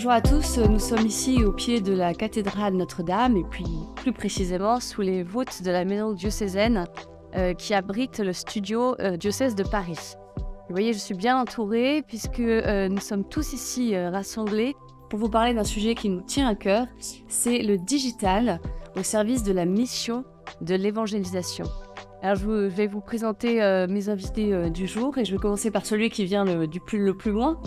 Bonjour à tous, nous sommes ici au pied de la cathédrale Notre-Dame et puis plus précisément sous les voûtes de la maison diocésaine qui abrite le studio diocèse de Paris. Vous voyez, je suis bien entourée puisque nous sommes tous ici rassemblés pour vous parler d'un sujet qui nous tient à cœur, c'est le digital au service de la mission de l'évangélisation. Alors je vais vous présenter mes invités du jour et je vais commencer par celui qui vient le plus loin,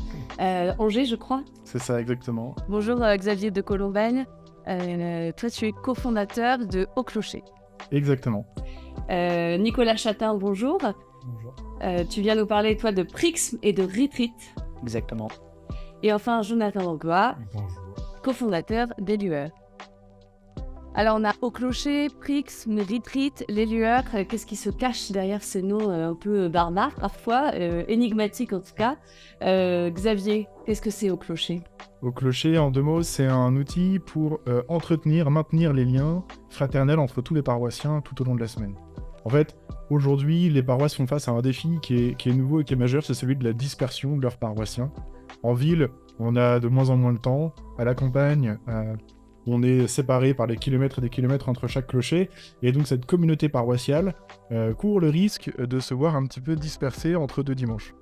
Angers je crois. C'est ça exactement. Bonjour Xavier de Colombagne, toi tu es cofondateur de Au Clocher. Exactement. Nicolas Chatin, bonjour. Bonjour. Tu viens nous parler toi de Prixme et de Retreat. Exactement. Et enfin Jonathan Langlois, Bonjour. cofondateur des Lueurs. Alors on a Au Clocher, Prixme, Retreat, les Lueurs. Qu'est-ce qui se cache derrière ces noms un peu barbares parfois, énigmatiques en tout cas. Xavier, qu'est-ce que c'est Au Clocher ? Au Clocher, en 2 mots, c'est un outil pour maintenir les liens fraternels entre tous les paroissiens tout au long de la semaine. En fait, aujourd'hui, les paroisses font face à un défi qui est nouveau et qui est majeur, c'est celui de la dispersion de leurs paroissiens. En ville, on a de moins en moins de temps. À la campagne, on est séparés par des kilomètres et des kilomètres entre chaque clocher, et donc cette communauté paroissiale court le risque de se voir un petit peu dispersée entre 2 dimanches.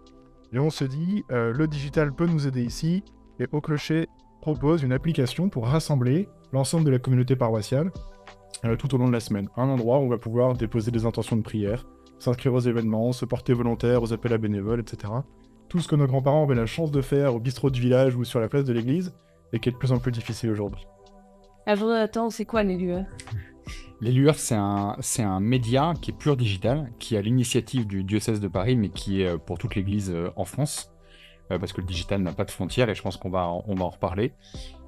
Et on se dit, le digital peut nous aider ici, et Au Clocher propose une application pour rassembler l'ensemble de la communauté paroissiale tout au long de la semaine. Un endroit où on va pouvoir déposer des intentions de prière, s'inscrire aux événements, se porter volontaire aux appels à bénévoles, etc. Tout ce que nos grands-parents avaient la chance de faire au bistrot du village ou sur la place de l'église, et qui est de plus en plus difficile aujourd'hui. Alors attends, c'est quoi les Lueurs ? Les Lueurs, c'est un média qui est pur digital, qui est à l'initiative du diocèse de Paris, mais qui est pour toute l'église en France, parce que le digital n'a pas de frontières, et je pense qu'on va en reparler,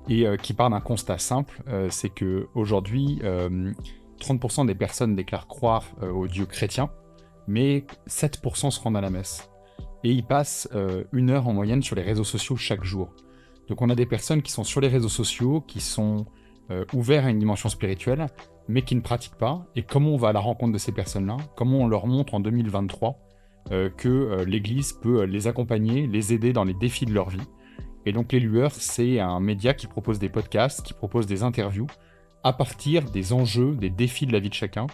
et qui part d'un constat simple, c'est qu'aujourd'hui, 30% des personnes déclarent croire au Dieu chrétien, mais 7% se rendent à la messe. Et ils passent 1 heure en moyenne sur les réseaux sociaux chaque jour. Donc on a des personnes qui sont sur les réseaux sociaux, qui sont ouverts à une dimension spirituelle, mais qui ne pratiquent pas. Et comment on va à la rencontre de ces personnes-là ? Comment on leur montre en 2023 que l'Église peut les accompagner, les aider dans les défis de leur vie ? Et donc les Lueurs, c'est un média qui propose des podcasts, qui propose des interviews, à partir des enjeux, des défis de la vie de chacun,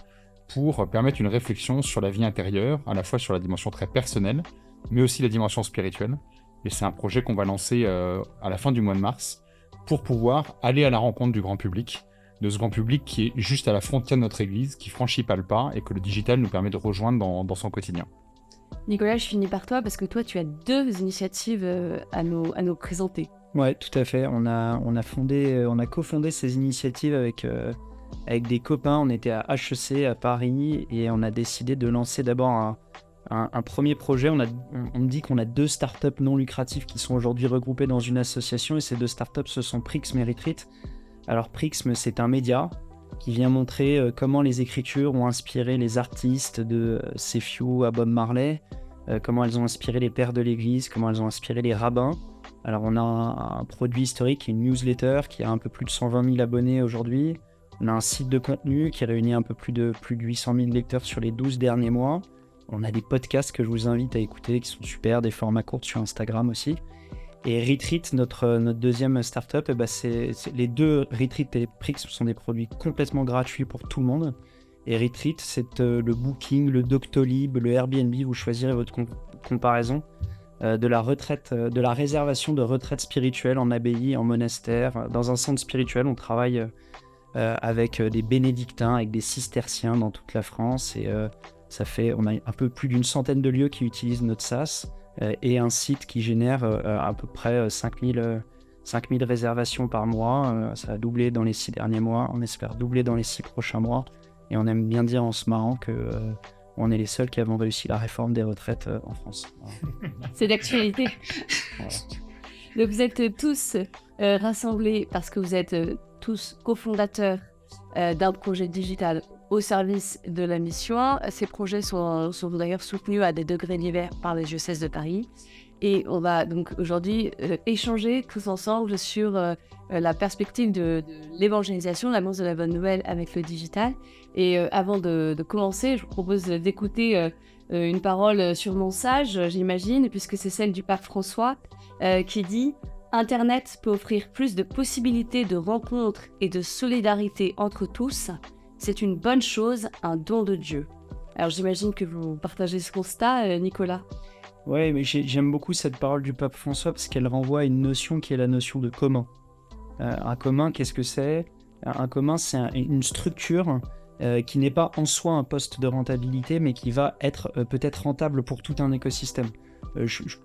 pour permettre une réflexion sur la vie intérieure, à la fois sur la dimension très personnelle, mais aussi la dimension spirituelle. Et c'est un projet qu'on va lancer à la fin du mois de mars, pour pouvoir aller à la rencontre du grand public, de ce grand public qui est juste à la frontière de notre église, qui franchit pas le pas, et que le digital nous permet de rejoindre dans son quotidien. Nicolas, je finis par toi parce que toi, tu as 2 initiatives à nous présenter. Ouais, tout à fait. On a cofondé ces initiatives avec des copains. On était à HEC à Paris et on a décidé de lancer d'abord un premier projet. On me dit qu'on a 2 startups non lucratives qui sont aujourd'hui regroupées dans une association, et ces 2 startups, ce sont Prixme et Retreat. Alors Prixme, c'est un média qui vient montrer comment les écritures ont inspiré les artistes de Sefiu à Bob Marley, comment elles ont inspiré les pères de l'église, comment elles ont inspiré les rabbins. Alors on a un produit historique, une newsletter qui a un peu plus de 120 000 abonnés aujourd'hui. On a un site de contenu qui réunit un peu plus de 800 000 lecteurs sur les 12 derniers mois. On a des podcasts que je vous invite à écouter qui sont super, des formats courts sur Instagram aussi. Et Retreat, notre deuxième startup, c'est les 2, Retreat et Prixme, sont des produits complètement gratuits pour tout le monde. Et Retreat, c'est le booking, le Doctolib, le Airbnb, vous choisirez votre comparaison, de la retraite, de la réservation de retraite spirituelle en abbaye, en monastère, dans un centre spirituel. On travaille avec des bénédictins, avec des cisterciens dans toute la France, et on a un peu plus d'100 de lieux qui utilisent notre SaaS, et un site qui génère à peu près 5000 réservations par mois. Ça a doublé dans les 6 derniers mois, on espère doubler dans les 6 prochains mois, et on aime bien dire en se marrant que on est les seuls qui avons réussi la réforme des retraites en France. Voilà. C'est d'actualité. Voilà. Donc vous êtes tous rassemblés parce que vous êtes tous cofondateurs d'un projet digital au service de la mission. Ces projets sont d'ailleurs soutenus à des degrés divers par les diocèses de Paris. Et on va donc aujourd'hui échanger tous ensemble sur la perspective de l'évangélisation, l'annonce de la bonne nouvelle avec le digital. Et avant de commencer, je vous propose d'écouter une parole sûrement sage, j'imagine, puisque c'est celle du pape François, qui dit Internet peut offrir plus de possibilités de rencontres et de solidarité entre tous. C'est une bonne chose, un don de Dieu. Alors j'imagine que vous partagez ce constat, Nicolas. Ouais, mais j'aime beaucoup cette parole du pape François parce qu'elle renvoie à une notion qui est la notion de commun. Un commun, qu'est-ce que c'est ? Un commun, c'est une structure qui n'est pas en soi un poste de rentabilité, mais qui va être peut-être rentable pour tout un écosystème. Je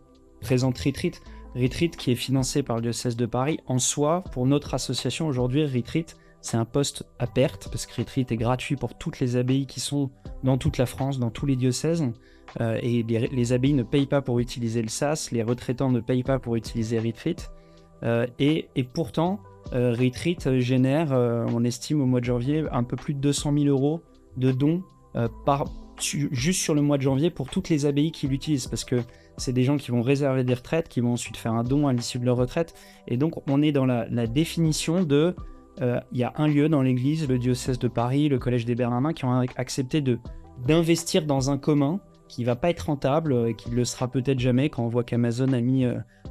présente Retreat. Retreat qui est financé par le diocèse de Paris. En soi, pour notre association aujourd'hui, Retreat, c'est un poste à perte, parce que Retreat est gratuit pour toutes les abbayes qui sont dans toute la France, dans tous les diocèses. Et les abbayes ne payent pas pour utiliser le SAS, les retraitants ne payent pas pour utiliser Retreat. Et pourtant, Retreat génère, on estime au mois de janvier, un peu plus de 200 000 euros de dons juste sur le mois de janvier pour toutes les abbayes qui l'utilisent, parce que c'est des gens qui vont réserver des retraites, qui vont ensuite faire un don à l'issue de leur retraite. Et donc, on est dans la définition de... Il y a un lieu dans l'église, le diocèse de Paris, le collège des Bernardins, qui ont accepté d'investir dans un commun qui ne va pas être rentable et qui ne le sera peut-être jamais. Quand on voit qu'Amazon a mis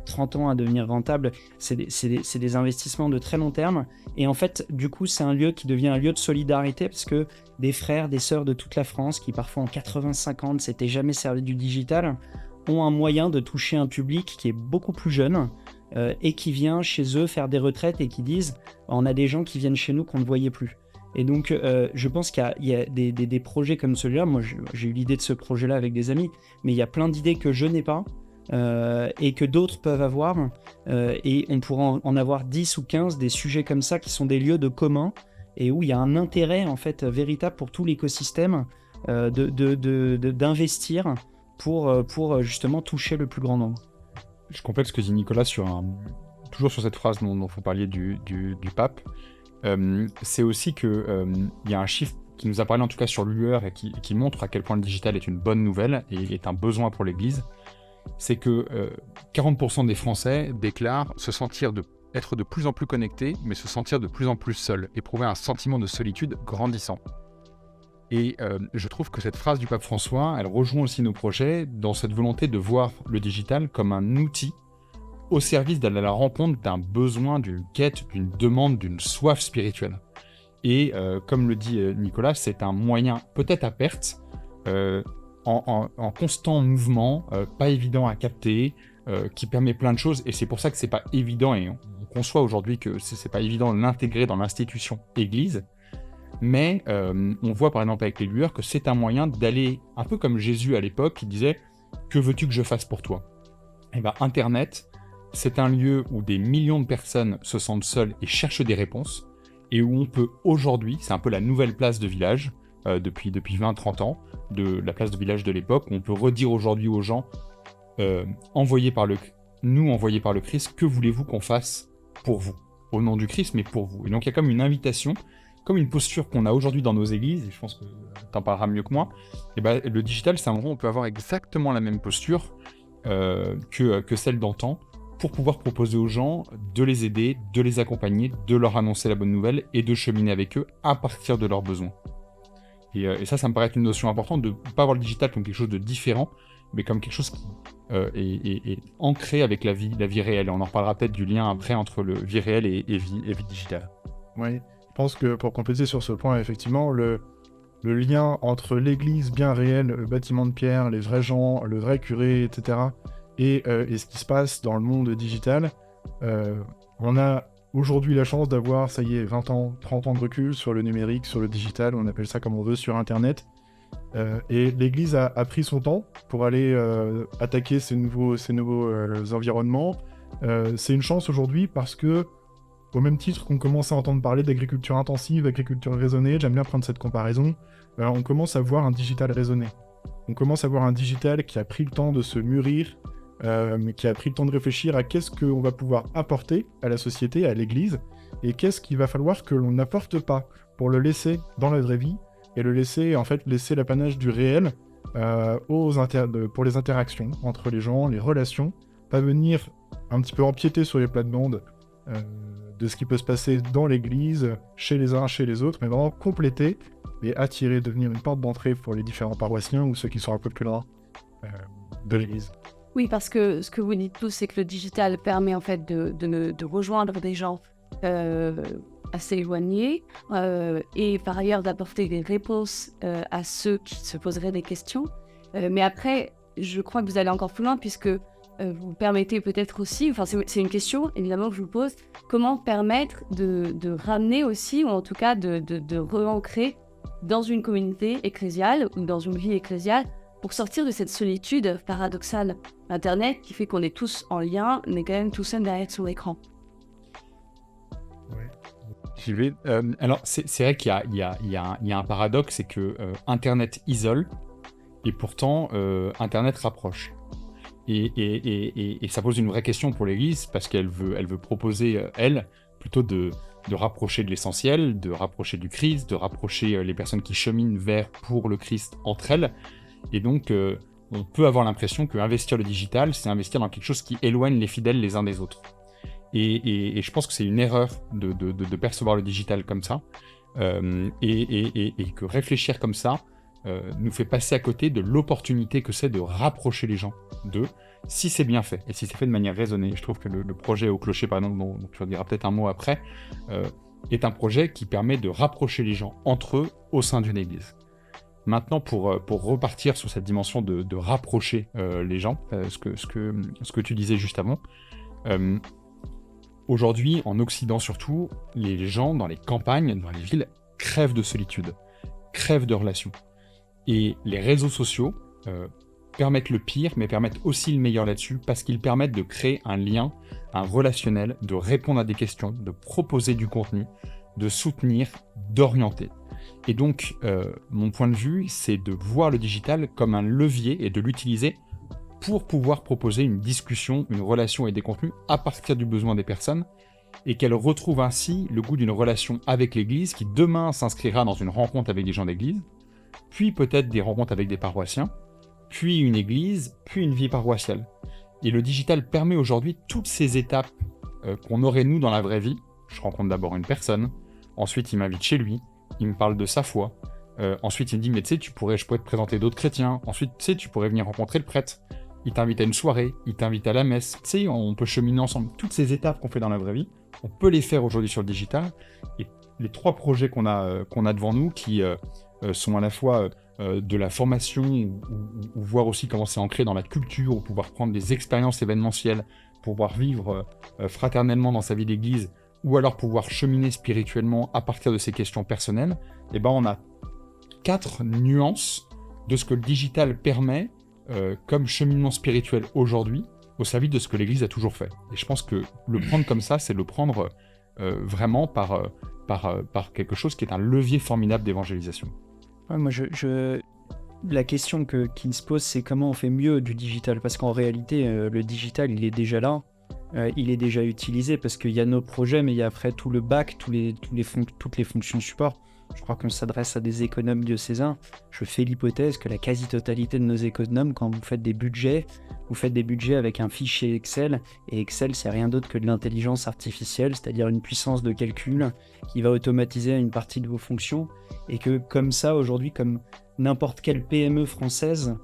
30 ans à devenir rentable, c'est des investissements de très long terme. Et en fait, du coup, c'est un lieu qui devient un lieu de solidarité parce que des frères, des sœurs de toute la France, qui parfois en 80-50 ne s'étaient jamais servi du digital, ont un moyen de toucher un public qui est beaucoup plus jeune et qui vient chez eux faire des retraites et qui disent on a des gens qui viennent chez nous qu'on ne voyait plus. Et donc je pense qu'il y a des projets comme celui-là. Moi j'ai eu l'idée de ce projet-là avec des amis, mais il y a plein d'idées que je n'ai pas et que d'autres peuvent avoir et on pourra en avoir 10 ou 15 des sujets comme ça qui sont des lieux de commun et où il y a un intérêt en fait véritable pour tout l'écosystème d'investir pour justement toucher le plus grand nombre. Je complète ce que dit Nicolas toujours sur cette phrase dont vous parliez du pape. C'est aussi que il y a un chiffre qui nous a parlé en tout cas sur l'UR et qui montre à quel point le digital est une bonne nouvelle et est un besoin pour l'Église. C'est que 40% des Français déclarent se sentir être de plus en plus connectés, mais se sentir de plus en plus seuls, éprouver un sentiment de solitude grandissant. Et je trouve que cette phrase du pape François, elle rejoint aussi nos projets dans cette volonté de voir le digital comme un outil au service d'aller à la rencontre d'un besoin, d'une quête, d'une demande, d'une soif spirituelle. Et comme le dit Nicolas, c'est un moyen peut-être à perte, en constant mouvement, pas évident à capter, qui permet plein de choses. Et c'est pour ça que c'est pas évident, et on conçoit aujourd'hui que c'est pas évident de l'intégrer dans l'institution Église. Mais on voit par exemple avec les lueurs que c'est un moyen d'aller, un peu comme Jésus à l'époque, qui disait « Que veux-tu que je fasse pour toi ?» Et bien Internet, c'est un lieu où des millions de personnes se sentent seules et cherchent des réponses, et où on peut aujourd'hui, c'est un peu la nouvelle place de village, depuis 20-30 ans, de la place de village de l'époque, où on peut redire aujourd'hui aux gens envoyés par le Christ, que voulez-vous qu'on fasse pour vous ? Au nom du Christ, mais pour vous. Et donc il y a comme une invitation, comme une posture qu'on a aujourd'hui dans nos églises, et je pense que tu en parleras mieux que moi, et ben, le digital, c'est un moment où on peut avoir exactement la même posture que celle d'antan, pour pouvoir proposer aux gens de les aider, de les accompagner, de leur annoncer la bonne nouvelle, et de cheminer avec eux à partir de leurs besoins. Et ça me paraît être une notion importante, de ne pas voir le digital comme quelque chose de différent, mais comme quelque chose qui est ancré avec la vie réelle. Et on en reparlera peut-être du lien après entre le vie réelle et vie digitale. Oui. Je pense que pour compléter sur ce point, effectivement, le lien entre l'église bien réelle, le bâtiment de pierre, les vrais gens, le vrai curé, etc., et ce qui se passe dans le monde digital, on a aujourd'hui la chance d'avoir, ça y est, 20 ans, 30 ans de recul sur le numérique, sur le digital, on appelle ça comme on veut, sur Internet. Et l'église a pris son temps pour aller attaquer ces nouveaux environnements. C'est une chance aujourd'hui parce que, au même titre qu'on commence à entendre parler d'agriculture intensive, agriculture raisonnée, j'aime bien prendre cette comparaison, on commence à voir un digital raisonné. On commence à voir un digital qui a pris le temps de se mûrir, qui a pris le temps de réfléchir à qu'est-ce qu'on va pouvoir apporter à la société, à l'église, et qu'est-ce qu'il va falloir que l'on n'apporte pas pour le laisser dans la vraie vie, et laisser l'apanage du réel pour les interactions entre les gens, les relations, pas venir un petit peu empiéter sur les plates-bandes de ce qui peut se passer dans l'église, chez les uns, chez les autres, mais vraiment compléter et devenir une porte d'entrée pour les différents paroissiens ou ceux qui sont un peu plus loin de l'église. Oui, parce que ce que vous dites tous, c'est que le digital permet en fait de rejoindre des gens assez éloignés et par ailleurs d'apporter des réponses à ceux qui se poseraient des questions. Mais après, je crois que vous allez encore plus loin puisque vous permettez peut-être aussi, enfin c'est une question évidemment que je vous pose, comment permettre de ramener aussi, ou en tout cas de re-ancrer dans une communauté ecclésiale ou dans une vie ecclésiale pour sortir de cette solitude paradoxale Internet qui fait qu'on est tous en lien, mais quand même tout seul derrière son écran. Alors, c'est vrai qu'il y a un paradoxe, c'est que Internet isole et pourtant Internet rapproche. Et ça pose une vraie question pour l'Église parce qu'elle veut proposer, elle, plutôt de rapprocher de l'essentiel, de rapprocher du Christ, de rapprocher les personnes qui cheminent pour le Christ entre elles. Et donc, on peut avoir l'impression qu'investir le digital, c'est investir dans quelque chose qui éloigne les fidèles les uns des autres. Et je pense que c'est une erreur de percevoir le digital comme ça, et que réfléchir comme ça nous fait passer à côté de l'opportunité que c'est de rapprocher les gens d'eux, si c'est bien fait, et si c'est fait de manière raisonnée. Je trouve que le projet Au Clocher, par exemple, dont tu en diras peut-être un mot après, est un projet qui permet de rapprocher les gens entre eux au sein d'une église. Maintenant, pour repartir sur cette dimension de rapprocher les gens, ce que tu disais juste avant, aujourd'hui, en Occident surtout, les gens dans les campagnes, dans les villes, crèvent de solitude, crèvent de relations. Et les réseaux sociaux permettent le pire, mais permettent aussi le meilleur là-dessus, parce qu'ils permettent de créer un lien, un relationnel, de répondre à des questions, de proposer du contenu, de soutenir, d'orienter. Et donc, mon point de vue, c'est de voir le digital comme un levier et de l'utiliser pour pouvoir proposer une discussion, une relation et des contenus à partir du besoin des personnes, et qu'elles retrouvent ainsi le goût d'une relation avec l'Église qui demain s'inscrira dans une rencontre avec des gens d'Église, puis peut-être des rencontres avec des paroissiens, puis une Église, puis une vie paroissiale. Et le digital permet aujourd'hui toutes ces étapes qu'on aurait nous dans la vraie vie. Je rencontre d'abord une personne, ensuite il m'invite chez lui, il me parle de sa foi, ensuite il me dit mais tu sais, je pourrais te présenter d'autres chrétiens, ensuite tu sais, tu pourrais venir rencontrer le prêtre, il t'invite à une soirée, il t'invite à la messe, tu sais, on peut cheminer ensemble. Toutes ces étapes qu'on fait dans la vraie vie, on peut les faire aujourd'hui sur le digital, et les 3 projets qu'on a devant nous, qui sont à la fois de la formation, ou voir aussi comment c'est ancré dans la culture, ou pouvoir prendre des expériences événementielles, pour pouvoir vivre fraternellement dans sa vie d'église, ou alors pouvoir cheminer spirituellement à partir de ces questions personnelles, et ben on a 4 nuances de ce que le digital permet comme cheminement spirituel aujourd'hui, au service de ce que l'Église a toujours fait. Et je pense que le prendre comme ça, c'est le prendre vraiment par quelque chose qui est un levier formidable d'évangélisation. Ouais, moi, la question qui se pose, c'est comment on fait mieux du digital, parce qu'en réalité, le digital, il est déjà là, il est déjà utilisé, parce qu'il y a nos projets, mais il y a après tout le bac, toutes les fonctions support. Je crois qu'on s'adresse à des économes diocésains. Je fais l'hypothèse que la quasi-totalité de nos économes, quand vous faites des budgets avec un fichier Excel, et Excel, c'est rien d'autre que de l'intelligence artificielle, c'est-à-dire une puissance de calcul qui va automatiser une partie de vos fonctions, et que comme ça, aujourd'hui, comme n'importe quelle PME française,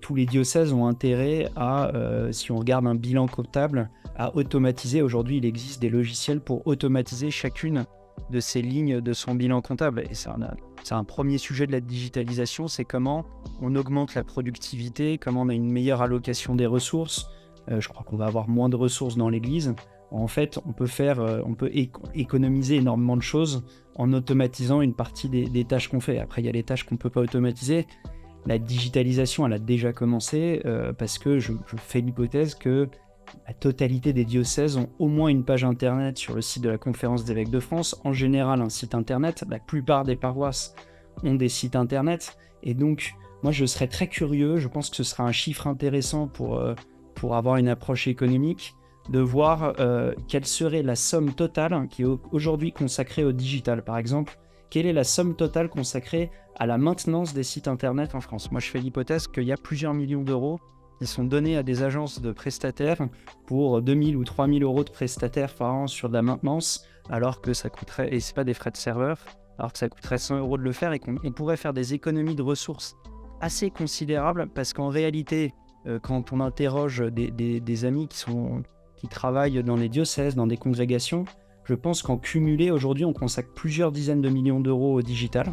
tous les diocèses ont intérêt à, si on regarde un bilan comptable, à automatiser. Aujourd'hui, il existe des logiciels pour automatiser chacune de ces lignes de son bilan comptable. Et c'est un premier sujet de la digitalisation, c'est comment on augmente la productivité, comment on a une meilleure allocation des ressources. Je crois qu'on va avoir moins de ressources dans l'Église. En fait, on peut économiser énormément de choses en automatisant une partie des tâches qu'on fait. Après, il y a les tâches qu'on ne peut pas automatiser. La digitalisation, elle a déjà commencé parce que je fais l'hypothèse que la totalité des diocèses ont au moins une page internet sur le site de la Conférence des évêques de France. En général, un site internet. La plupart des paroisses ont des sites internet. Et donc, moi, je serais très curieux. Je pense que ce sera un chiffre intéressant pour avoir une approche économique, de voir quelle serait la somme totale qui est aujourd'hui consacrée au digital. Par exemple, quelle est la somme totale consacrée à la maintenance des sites internet en France? Moi, je fais l'hypothèse qu'il y a plusieurs millions d'euros qui sont donnés à des agences de prestataires pour 2000 ou 3000 euros de prestataires par an sur de la maintenance, alors que ça coûterait, et c'est pas des frais de serveur, alors que ça coûterait 100 euros de le faire, et qu'on pourrait faire des économies de ressources assez considérables, parce qu'en réalité, quand on interroge des amis qui travaillent dans les diocèses, dans des congrégations, je pense qu'en cumulé, aujourd'hui, on consacre plusieurs dizaines de millions d'euros au digital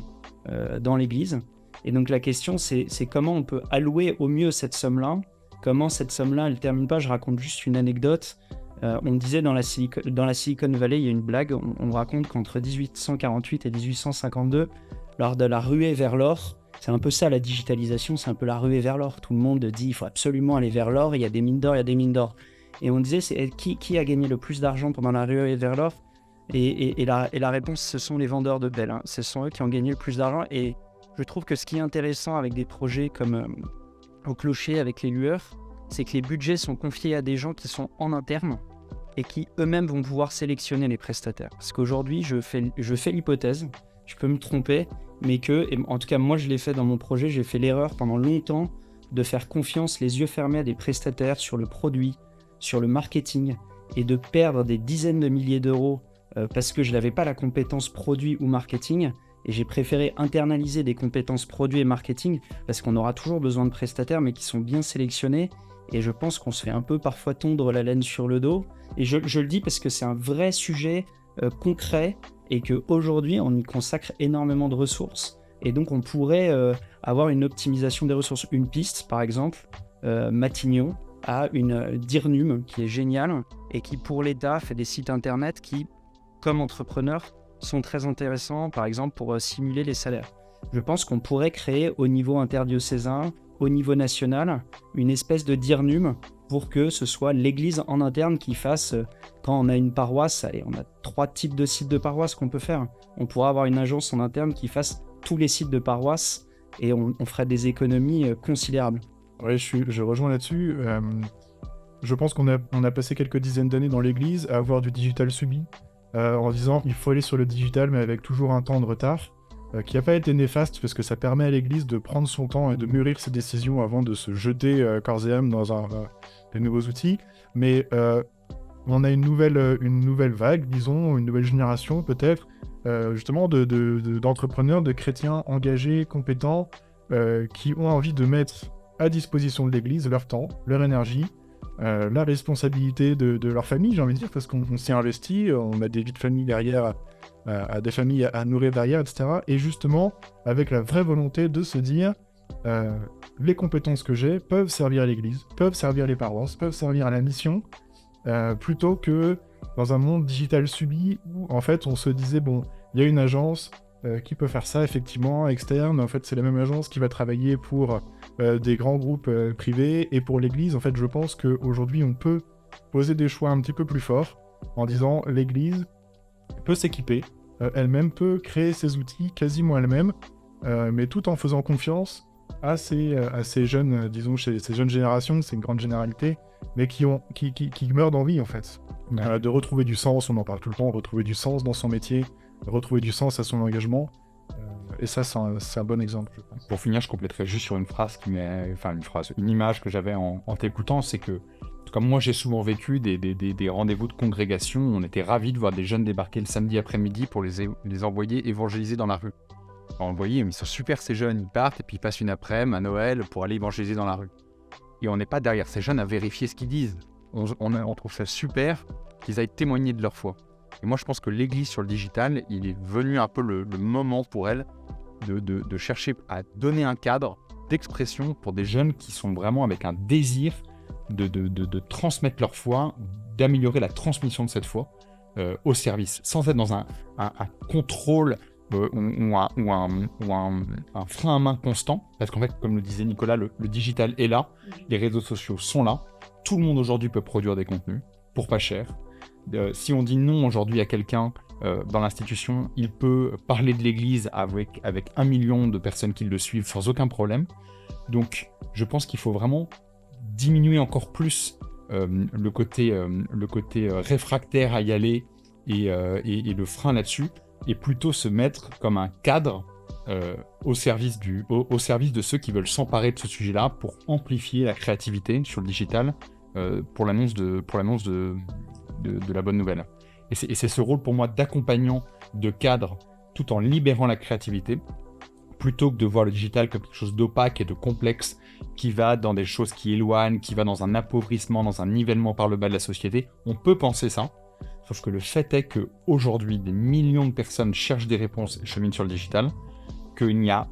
dans l'Église. Et donc la question, c'est comment on peut allouer au mieux cette somme-là. Comment cette somme-là, elle ne termine pas. Je raconte juste une anecdote. On disait dans la Silicon Valley, il y a une blague, on raconte qu'entre 1848 et 1852, lors de la ruée vers l'or, c'est un peu ça la digitalisation, c'est un peu la ruée vers l'or. Tout le monde dit il faut absolument aller vers l'or, il y a des mines d'or, il y a des mines d'or. Et on disait qui a gagné le plus d'argent pendant la ruée vers l'or et la réponse, ce sont les vendeurs de Bell. Ce sont eux qui ont gagné le plus d'argent. Et je trouve que ce qui est intéressant avec des projets comme au Clocher, avec les lueurs, c'est que les budgets sont confiés à des gens qui sont en interne et qui eux-mêmes vont pouvoir sélectionner les prestataires. Parce qu'aujourd'hui, je fais l'hypothèse, je peux me tromper, mais en tout cas moi je l'ai fait dans mon projet, j'ai fait l'erreur pendant longtemps de faire confiance les yeux fermés à des prestataires sur le produit, sur le marketing, et de perdre des dizaines de milliers d'euros parce que je n'avais pas la compétence produit ou marketing, et j'ai préféré internaliser des compétences produit et marketing, parce qu'on aura toujours besoin de prestataires, mais qui sont bien sélectionnés, et je pense qu'on se fait un peu parfois tondre la laine sur le dos, et je le dis parce que c'est un vrai sujet concret, et qu'aujourd'hui on y consacre énormément de ressources, et donc on pourrait avoir une optimisation des ressources. Une piste par exemple, Matignon a une Dirnum qui est géniale, et qui pour l'État fait des sites internet qui, comme entrepreneur, sont très intéressants, par exemple pour simuler les salaires. Je pense qu'on pourrait créer au niveau interdiocésain, au niveau national, une espèce de Dirnum pour que ce soit l'Église en interne qui fasse, quand on a une paroisse, allez, on a 3 types de sites de paroisse qu'on peut faire. On pourra avoir une agence en interne qui fasse tous les sites de paroisse, et on ferait des économies considérables. Ouais, je rejoins là-dessus. Je pense qu'on a passé quelques dizaines d'années dans l'Église à avoir du digital subi, en disant il faut aller sur le digital, mais avec toujours un temps de retard, qui n'a pas été néfaste, parce que ça permet à l'Église de prendre son temps et de mûrir ses décisions avant de se jeter corps et âme dans des nouveaux outils. Mais on a une nouvelle vague, disons, une nouvelle génération peut-être, justement d'entrepreneurs, de chrétiens engagés, compétents, qui ont envie de mettre à disposition de l'Église leur temps, leur énergie, la responsabilité de leur famille, j'ai envie de dire, parce qu'on s'y investit, on a des vies de famille derrière, des familles à nourrir derrière, etc. Et justement, avec la vraie volonté de se dire, les compétences que j'ai peuvent servir à l'Église, peuvent servir les paroisses, peuvent servir à la mission, plutôt que dans un monde digital subi où, en fait, on se disait, bon, il y a une agence qui peut faire ça, effectivement, externe. En fait, c'est la même agence qui va travailler pour des grands groupes privés. Et pour l'Église, en fait, je pense qu'aujourd'hui, on peut poser des choix un petit peu plus forts en disant l'Église peut s'équiper, elle-même peut créer ses outils quasiment elle-même, mais tout en faisant confiance à ces jeunes, disons, ces jeunes générations, c'est une grande généralité, mais qui meurent d'envie, en fait, de retrouver du sens. On en parle tout le temps, retrouver du sens dans son métier, retrouver du sens à son engagement, et ça c'est un bon exemple, je pense. Pour finir, je compléterai juste sur une image que j'avais en t'écoutant, c'est que, comme moi j'ai souvent vécu des rendez-vous de congrégation, on était ravis de voir des jeunes débarquer le samedi après-midi pour les envoyer évangéliser dans la rue. Alors, on voyait, ils sont super ces jeunes, ils partent et puis ils passent une après-midi à Noël pour aller évangéliser dans la rue. Et on n'est pas derrière ces jeunes à vérifier ce qu'ils disent. On trouve ça super qu'ils aillent témoigner de leur foi. Et moi, je pense que l'Église sur le digital, il est venu un peu le moment pour elle de chercher à donner un cadre d'expression pour des jeunes qui sont vraiment avec un désir de transmettre leur foi, d'améliorer la transmission de cette foi au service, sans être dans un contrôle ou un frein à main constant. Parce qu'en fait, comme le disait Nicolas, le digital est là, les réseaux sociaux sont là, tout le monde aujourd'hui peut produire des contenus pour pas cher. Si on dit non aujourd'hui à quelqu'un dans l'institution, il peut parler de l'Église avec 1 million de personnes qui le suivent sans aucun problème. Donc je pense qu'il faut vraiment diminuer encore plus le côté réfractaire à y aller et le frein là-dessus, et plutôt se mettre comme un cadre au service de ceux qui veulent s'emparer de ce sujet-là pour amplifier la créativité sur le digital pour l'annonce de la bonne nouvelle. Et c'est ce rôle pour moi d'accompagnant, de cadre, tout en libérant la créativité, plutôt que de voir le digital comme quelque chose d'opaque et de complexe, qui va dans des choses qui éloignent, qui va dans un appauvrissement, dans un nivellement par le bas de la société. On peut penser ça, sauf que le fait est qu'aujourd'hui, des millions de personnes cherchent des réponses et cheminent sur le digital, qu'il y a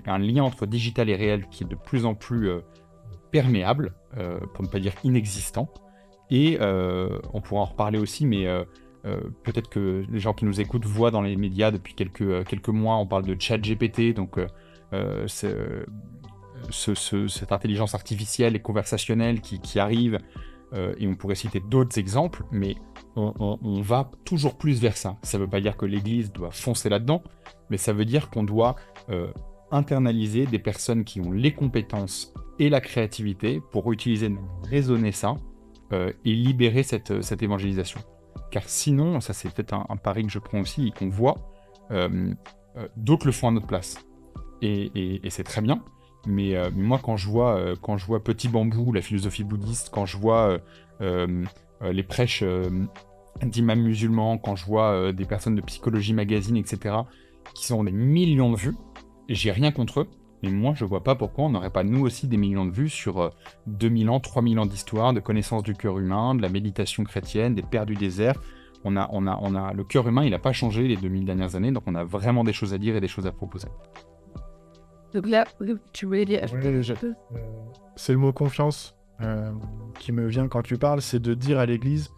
un lien entre digital et réel qui est de plus en plus perméable, pour ne pas dire inexistant. Et on pourra en reparler aussi, mais peut-être que les gens qui nous écoutent voient dans les médias depuis quelques mois, on parle de ChatGPT, donc cette intelligence artificielle et conversationnelle qui arrive, et on pourrait citer d'autres exemples, mais on va toujours plus vers ça. Ça ne veut pas dire que l'Église doit foncer là-dedans, mais ça veut dire qu'on doit internaliser des personnes qui ont les compétences et la créativité pour utiliser, raisonner ça, et libérer cette évangélisation. Car sinon, ça c'est peut-être un pari que je prends aussi et qu'on voit, d'autres le font à notre place. Et c'est très bien, mais moi quand je vois Petit Bambou, la philosophie bouddhiste, quand je vois les prêches d'imams musulmans, quand je vois des personnes de Psychologie Magazine, etc., qui ont des millions de vues, j'ai rien contre eux, mais moi je vois pas pourquoi on n'aurait pas nous aussi des millions de vues sur 2000 ans, 3000 ans d'histoire, de connaissance du cœur humain, de la méditation chrétienne, des pères du désert. Le cœur humain, il n'a pas changé les 2000 dernières années, donc on a vraiment des choses à dire et des choses à proposer. Donc là, tu voulais dire... C'est le mot confiance qui me vient quand tu parles, c'est de dire à l'Église,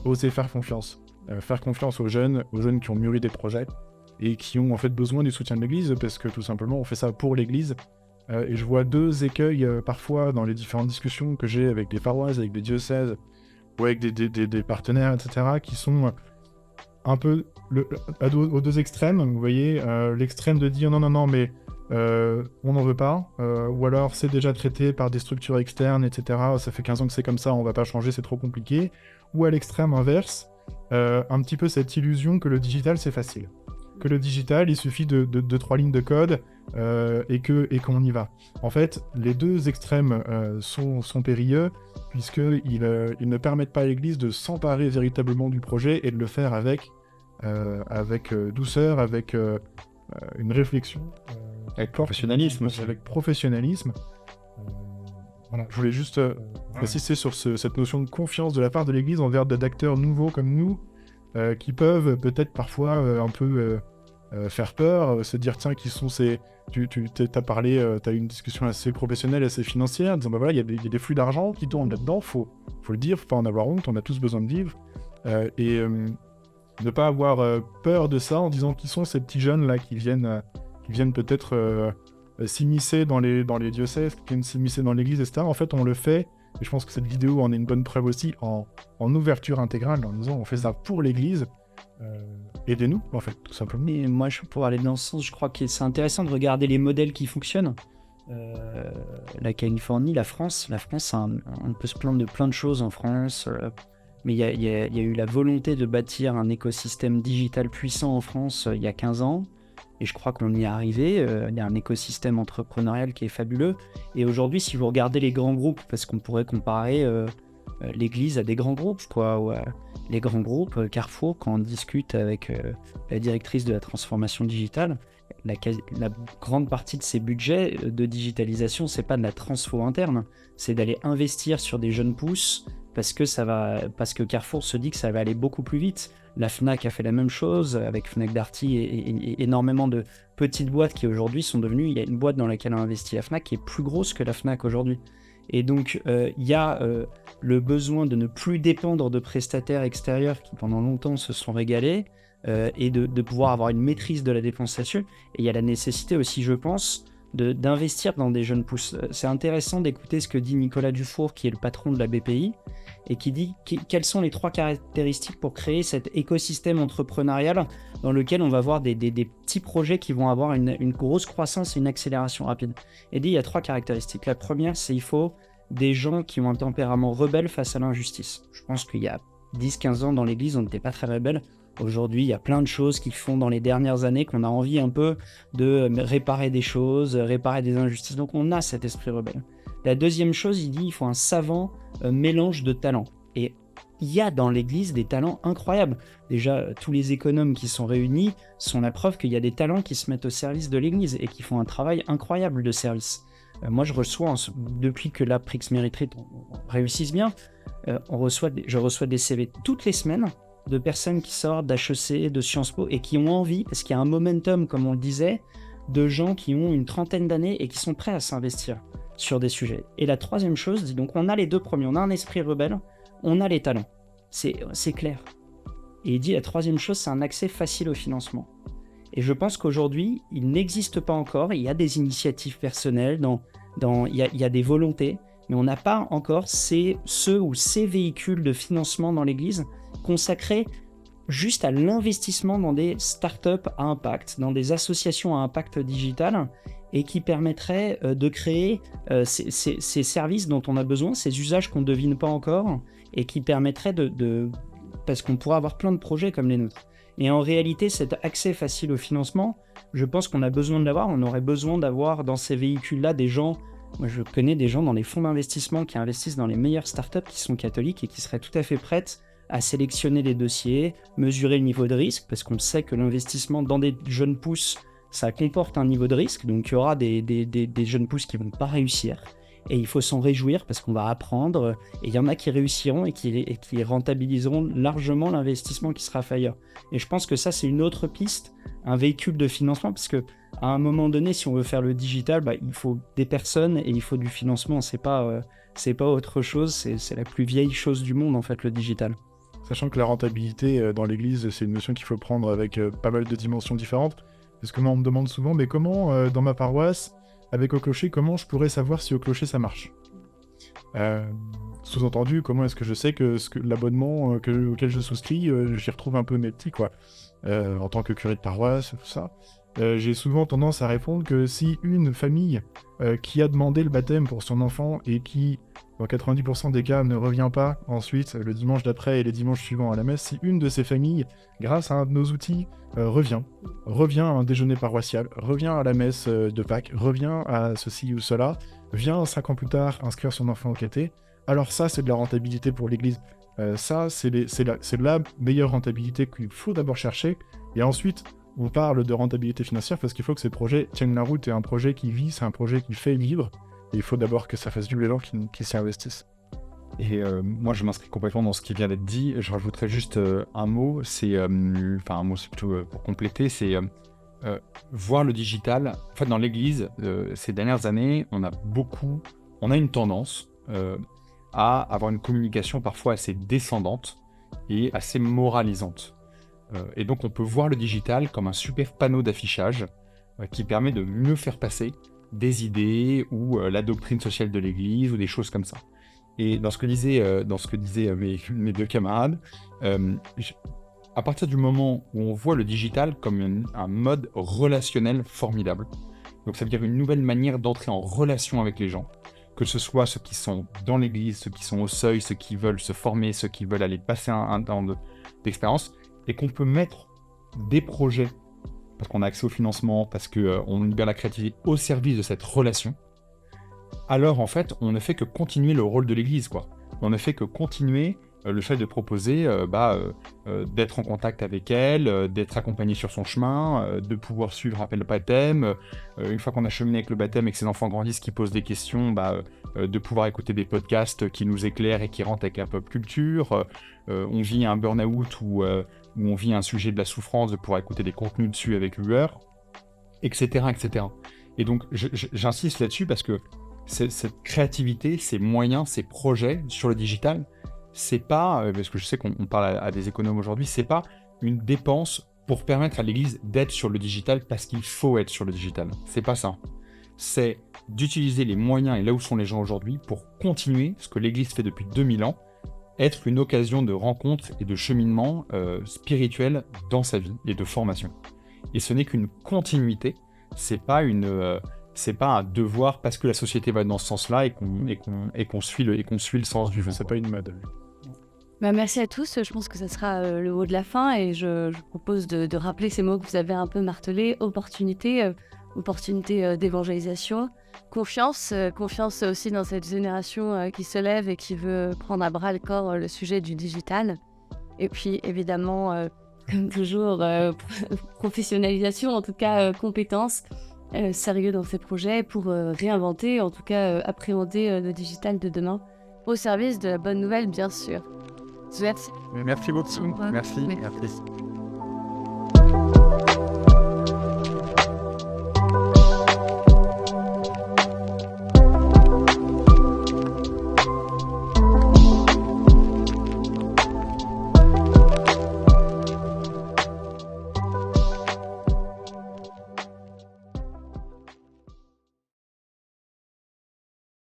oser faire confiance. Faire confiance aux jeunes qui ont mûri des projets et qui ont en fait besoin du soutien de l'Église, parce que tout simplement on fait ça pour l'Église. Et je vois deux écueils parfois dans les différentes discussions que j'ai avec des paroisses, avec des diocèses, ou avec des partenaires, etc., qui sont un peu aux deux extrêmes. Vous voyez, l'extrême de dire non, mais on n'en veut pas, ou alors c'est déjà traité par des structures externes, etc., ça fait 15 ans que c'est comme ça, on va pas changer, c'est trop compliqué. Ou à l'extrême inverse, un petit peu cette illusion que le digital c'est facile. Que le digital, il suffit de 3 lignes de code et qu'on y va. En fait, les deux extrêmes sont périlleux, puisqu'ils ne permettent pas à l'Église de s'emparer véritablement du projet et de le faire avec douceur, avec une réflexion. Avec professionnalisme aussi. Avec professionnalisme. Voilà, je voulais juste insister sur cette notion de confiance de la part de l'Église envers d'acteurs nouveaux comme nous, qui peuvent peut-être parfois un peu faire peur, se dire tiens, qui sont ces... Tu as parlé, tu as eu une discussion assez professionnelle, assez financière, en disant bah voilà, il y a des flux d'argent qui tournent là-dedans, faut le dire, faut pas en avoir honte, on a tous besoin de vivre, et ne pas avoir peur de ça en disant qui sont ces petits jeunes là qui viennent peut-être s'immiscer dans les diocèses, qui viennent s'immiscer dans l'église, etc. En fait, on le fait, et je pense que cette vidéo en est une bonne preuve aussi, en ouverture intégrale, en disant on fait ça pour l'église, aidez-nous, en fait, tout simplement. Mais moi, pour aller dans ce sens, je crois que c'est intéressant de regarder les modèles qui fonctionnent. La Californie, la France, on peut se plaindre de plein de choses en France, mais il y a eu la volonté de bâtir un écosystème digital puissant en France il y a 15 ans. Et je crois qu'on y est arrivé, il y a un écosystème entrepreneurial qui est fabuleux. Et aujourd'hui, si vous regardez les grands groupes, parce qu'on pourrait comparer l'Église à des grands groupes, les grands groupes, Carrefour, quand on discute avec la directrice de la transformation digitale, la grande partie de ses budgets de digitalisation, c'est pas de la transfo interne, c'est d'aller investir sur des jeunes pousses, parce que Carrefour se dit que ça va aller beaucoup plus vite. La Fnac a fait la même chose avec Fnac Darty et énormément de petites boîtes qui aujourd'hui sont devenues... Il y a une boîte dans laquelle a investi la Fnac qui est plus grosse que la Fnac aujourd'hui. Et donc, il y a le besoin de ne plus dépendre de prestataires extérieurs qui pendant longtemps se sont régalés et de pouvoir avoir une maîtrise de la dépense là-dessus. Et il y a la nécessité aussi, je pense, d'investir dans des jeunes pousses. C'est intéressant d'écouter ce que dit Nicolas Dufour, qui est le patron de la BPI, et qui dit quelles sont les 3 caractéristiques pour créer cet écosystème entrepreneurial dans lequel on va avoir des petits projets qui vont avoir une grosse croissance et une accélération rapide. Et dit il y a 3 caractéristiques. La première, c'est il faut des gens qui ont un tempérament rebelle face à l'injustice. Je pense qu'il y a 10-15 ans dans l'église, on n'était pas très rebelle. Aujourd'hui, il y a plein de choses qu'ils font dans les dernières années qu'on a envie un peu de réparer des choses, réparer des injustices. Donc on a cet esprit rebelle. La deuxième chose, il dit il faut un savant mélange de talents. Et il y a dans l'Église des talents incroyables. Déjà, tous les économes qui sont réunis sont la preuve qu'il y a des talents qui se mettent au service de l'Église et qui font un travail incroyable de service. Moi, je reçois, depuis que la Prix Merit Read réussisse bien, je reçois des CV toutes les semaines de personnes qui sortent d'HEC, de Sciences Po et qui ont envie, parce qu'il y a un momentum, comme on le disait, de gens qui ont une trentaine d'années et qui sont prêts à s'investir sur des sujets. Et la troisième chose, donc on a les deux premiers, on a un esprit rebelle, on a les talents. C'est clair. Et il dit la troisième chose, c'est un accès facile au financement. Et je pense qu'aujourd'hui, il n'existe pas encore, il y a des initiatives personnelles, il y a des volontés, mais on n'a pas encore ces véhicules de financement dans l'Église consacrés juste à l'investissement dans des startups à impact, dans des associations à impact digital, et qui permettraient de créer ces services dont on a besoin, ces usages qu'on ne devine pas encore, et qui permettraient parce qu'on pourra avoir plein de projets comme les nôtres. Et en réalité, cet accès facile au financement, je pense qu'on a besoin de l'avoir. On aurait besoin d'avoir dans ces véhicules-là des gens. Moi, je connais des gens dans les fonds d'investissement qui investissent dans les meilleures startups qui sont catholiques et qui seraient tout à fait prêtes à sélectionner les dossiers, mesurer le niveau de risque, parce qu'on sait que l'investissement dans des jeunes pousses, ça comporte un niveau de risque. Donc, il y aura des jeunes pousses qui ne vont pas réussir. Et il faut s'en réjouir parce qu'on va apprendre, et il y en a qui réussiront et qui rentabiliseront largement l'investissement qui sera fait ailleurs. Et je pense que ça, c'est une autre piste, un véhicule de financement, parce que à un moment donné, si on veut faire le digital, il faut des personnes et il faut du financement. C'est pas autre chose, c'est la plus vieille chose du monde, en fait, le digital. Sachant que la rentabilité dans l'Église, c'est une notion qu'il faut prendre avec pas mal de dimensions différentes. Parce que moi, on me demande souvent, mais comment, dans ma paroisse, avec Au Clocher, comment je pourrais savoir si Au Clocher ça marche ? Sous-entendu, comment est-ce que je sais que l'abonnement auquel je souscris, j'y retrouve un peu mes petits, quoi. En tant que curé de paroisse, tout ça. J'ai souvent tendance à répondre que si une famille qui a demandé le baptême pour son enfant et qui, dans 90% des cas, ne revient pas ensuite le dimanche d'après et les dimanches suivants à la messe, si une de ces familles, grâce à un de nos outils, revient à un déjeuner paroissial, revient à la messe de Pâques, revient à ceci ou cela, vient 5 ans plus tard inscrire son enfant au caté, alors ça, c'est de la rentabilité pour l'Église. Ça, c'est la meilleure rentabilité qu'il faut d'abord chercher, et ensuite, on parle de rentabilité financière parce qu'il faut que ces projets tiennent la route, et un projet qui vit, c'est un projet qui fait vivre, et il faut d'abord que ça fasse vivre les gens qui s'y investissent. Et moi, je m'inscris complètement dans ce qui vient d'être dit. Je rajouterais juste un mot, un mot c'est plutôt pour compléter, c'est voir le digital. En fait, dans l'Église, ces dernières années, on a une tendance à avoir une communication parfois assez descendante et assez moralisante. Et donc, on peut voir le digital comme un super panneau d'affichage qui permet de mieux faire passer des idées ou la doctrine sociale de l'Église ou des choses comme ça. Et dans ce que disaient mes deux camarades, à partir du moment où on voit le digital comme un mode relationnel formidable, donc ça veut dire une nouvelle manière d'entrer en relation avec les gens, que ce soit ceux qui sont dans l'église, ceux qui sont au seuil, ceux qui veulent se former, ceux qui veulent aller passer un temps d'expérience, et qu'on peut mettre des projets, parce qu'on a accès au financement, parce qu'on libère la créativité au service de cette relation, alors en fait, on ne fait que continuer le rôle de l'Église, quoi. On ne fait que continuer le fait de proposer d'être en contact avec elle, d'être accompagné sur son chemin, de pouvoir suivre un appel de baptême, une fois qu'on a cheminé avec le baptême et que ses enfants grandissent, qui posent des questions, de pouvoir écouter des podcasts qui nous éclairent et qui rentrent avec la pop culture. On vit un burn-out où on vit un sujet de la souffrance, de pouvoir écouter des contenus dessus avec lueur, etc., etc. Et donc, j'insiste là-dessus parce que cette créativité, ces moyens, ces projets sur le digital, c'est pas, parce que je sais qu'on parle à des économes aujourd'hui, c'est pas une dépense pour permettre à l'Église d'être sur le digital parce qu'il faut être sur le digital. C'est pas ça. C'est d'utiliser les moyens et là où sont les gens aujourd'hui pour continuer ce que l'Église fait depuis 2000 ans, être une occasion de rencontre et de cheminement spirituel dans sa vie et de formation. Et ce n'est qu'une continuité, c'est pas un devoir parce que la société va dans ce sens-là et qu'on suit le sens du vent. C'est pas une mode. Merci à tous, je pense que ça sera le mot de la fin et je propose de rappeler ces mots que vous avez un peu martelés, opportunité. opportunité d'évangélisation. Confiance aussi dans cette génération qui se lève et qui veut prendre à bras le corps le sujet du digital. Et puis évidemment, comme toujours, professionnalisation, en tout cas compétences, sérieux dans ces projets pour réinventer, en tout cas appréhender le digital de demain au service de la bonne nouvelle, bien sûr. Je vous remercie. Merci beaucoup. Au revoir. Merci. Oui. Merci.